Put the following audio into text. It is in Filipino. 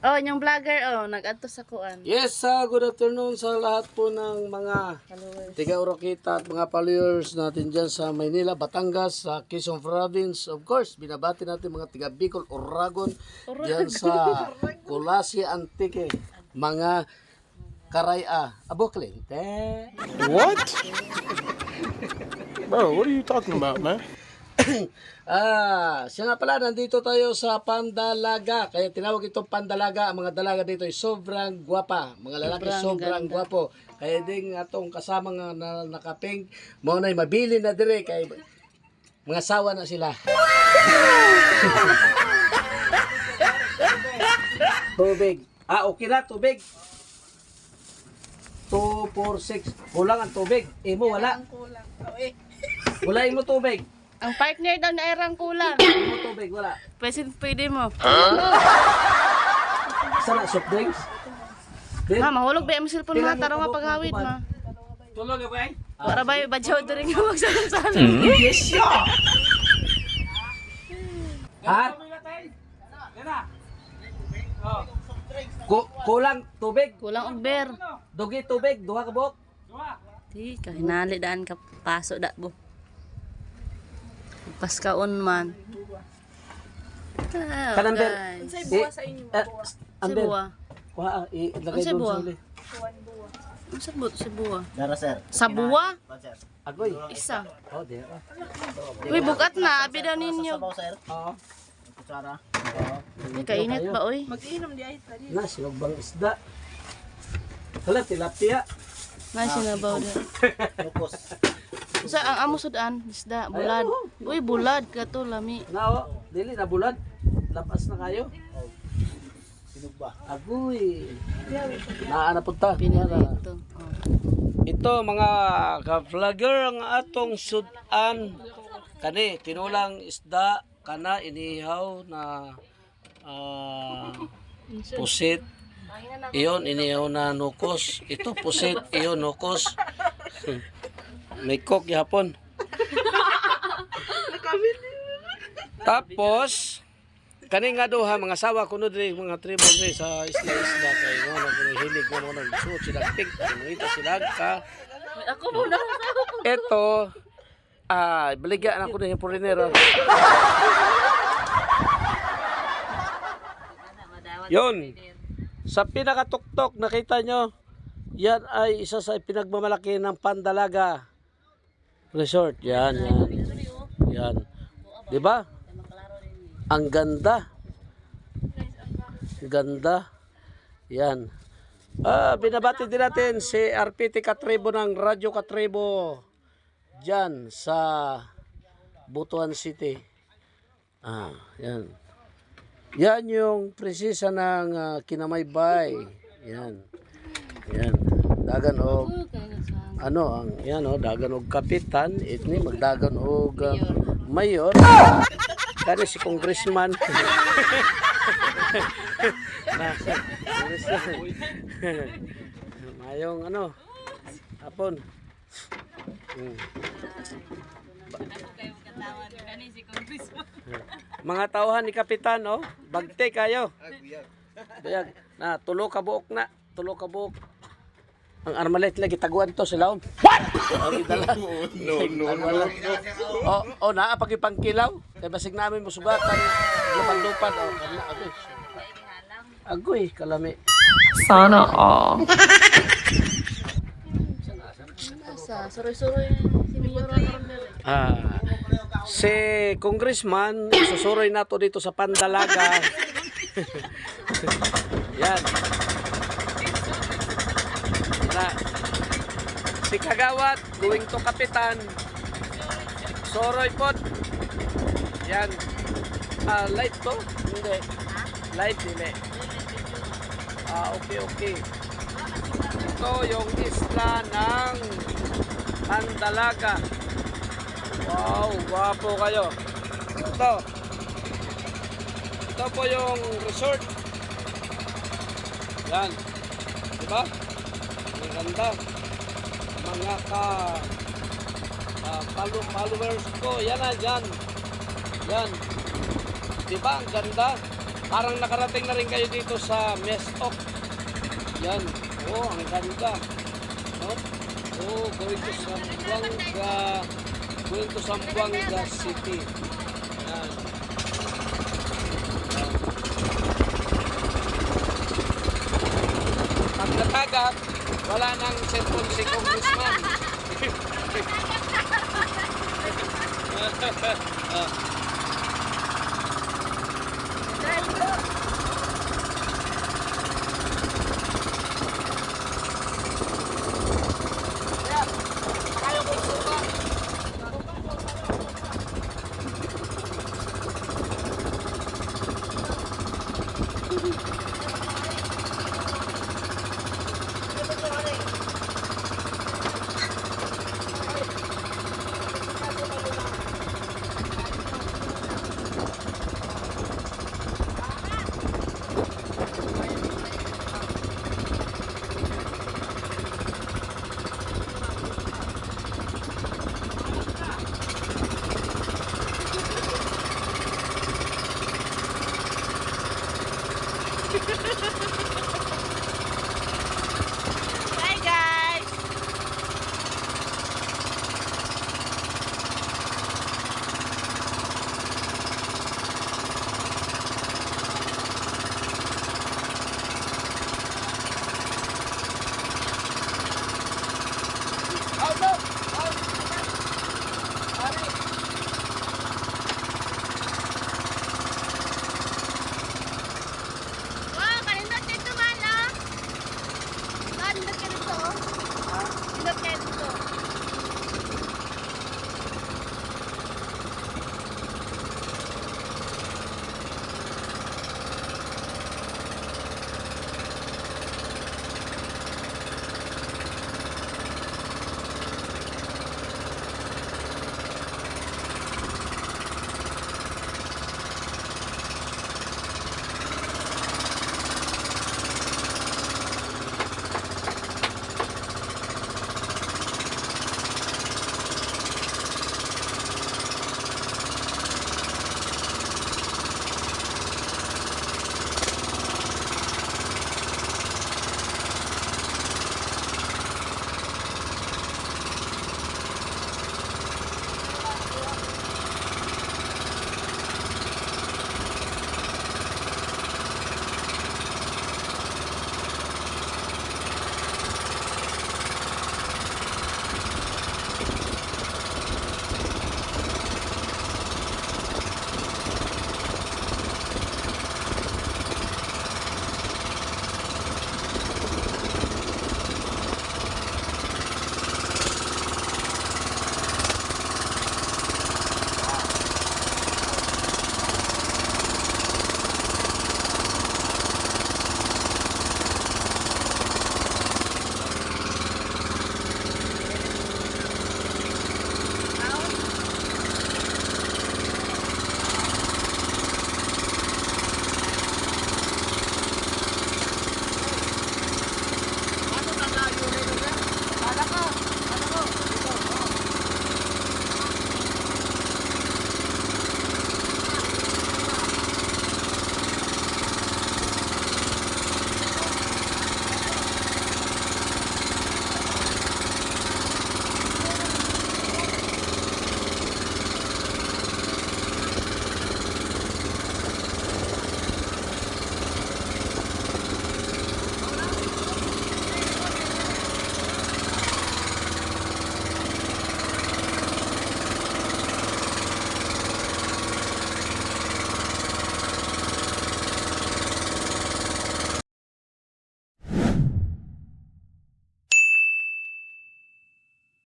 Oh, yung vlogger, oh, nag-adto sa kuan. Yes, good afternoon sa lahat po ng mga Followers. tiga-Oroquita at mga followers natin dyan sa Maynila, Batangas, sa Quezon Province. Of course, binabati natin mga tiga-Bicol, Oragon, dyan sa Colasi Antique, mga Karaya, Aboklente. What? Bro, what are you talking about, man? Siya nga pala, nandito tayo sa Pandalaga. Kaya tinawag itong Pandalaga. Ang mga dalaga dito ay sobrang gwapa. Mga lalaki sobrang ganda. gwapo. Kaya din atong kasama nga na nakaping, mo na mabili na dire kay mga sawa na sila. Tubig. Okay na, tubig. 2, 4, 6. Kulang ang tubig. Imo wala. Wala imo tubig. Ang partner daw na erang kulang. Imo tubig wala. Pwede mo. Sana soft drinks. Ma, mahulog ba yung cellphone mo? Taro nga paghawid, ma. Tulog ba? Para ba yung badyaw doon yung magsasalan? Yes, ya. Ha? Kulang tubig. Kulang og beer. Dugi tubig, duha ka buok. Di, kahinali daan ka paso da bo. Paskaon man. Kanang beer. Guys. Unsay buwa sa inyo? Amber. Cebuwa. Kuha, ilagay Unsay doon buwa? sa uli. Ano sa buwa? Cebuwa. Dara, sir. Sa buwa? Agoy. Isa. Oh, di. Uy, bukat na. Abi daw ninyo. Sabaw, sir. Oo. Kutsara. May kainit ba, uy? Mag-inom di ay tadi. Na, sinugbang isda. Hala, tilapia. May sinabaw na. Lukos. Sa ang amo sudan, isda, bulad. Uy, bulad ka to, lami. Na, dili na bulad. Lapas na kayo. Sinugba. Agoy. Naana punta. Pinilito. Oh. Ito mga ka-vlogger ang atong sudan. Kani, tinulang isda, kana inihaw na pusit. Iyon, inihaw na nukos. Ito, pusit. Iyon, nukos. May coke yapon. Tapos, kani nga duha, mga sawa kuno diri mga tribo diri sa isla-isla kay nga naghilig mo nagsuot sila pig, mangita sila ka. Ako muna. Ito, baligyan ako na yung foreigner. Yun. Sa pinakatuktok, nakita nyo, yan ay isa sa pinagmamalaki ng Pandalaga Resort. Yan, yan. Yan. Diba? Ang ganda. Ganda. Yan. Binabati din natin si RPT Katribo ng Radyo Katribo dyan sa Butuan City. Yan. Yan yung prinsesa ng Kinamaybay. Yan. Yan. Dagan og ano ang yan dagan og kapitan, itni magdagan og mayor. Kani si congressman. Mayong ano hapon. Mga tauhan ni kapitan bagte kayo. Bayag na tulo ka buok na, tulo ka buok. Ang armalite lagi taguan to sila. What? No. Naa pagipangkilaw. Kay basig namin musugatan lupad-lupad kana agoy kalami. Sana all. Sa suroy-suroy si Mayor Ronaldo. Si congressman susuroy nato dito sa Pandalaga. Yan. Si Kagawad going to kapitan. Soroy pot. Yan. Light to? Hindi. Light dili. Okay. Ito yung isla ng Pandalaga. Wow, guwapo kayo. Ito po yung resort. Yan. Diba? Ang ganda. Mga followers ko. Yan na, dyan. Yan. Diba? Ang ganda. Parang nakarating na rin kayo dito sa Mesok. Yan. Oh, ang ganda. No? Oh, going to Zamboanga City. Yan. Pag natagat, wala nang cellphone si Congressman.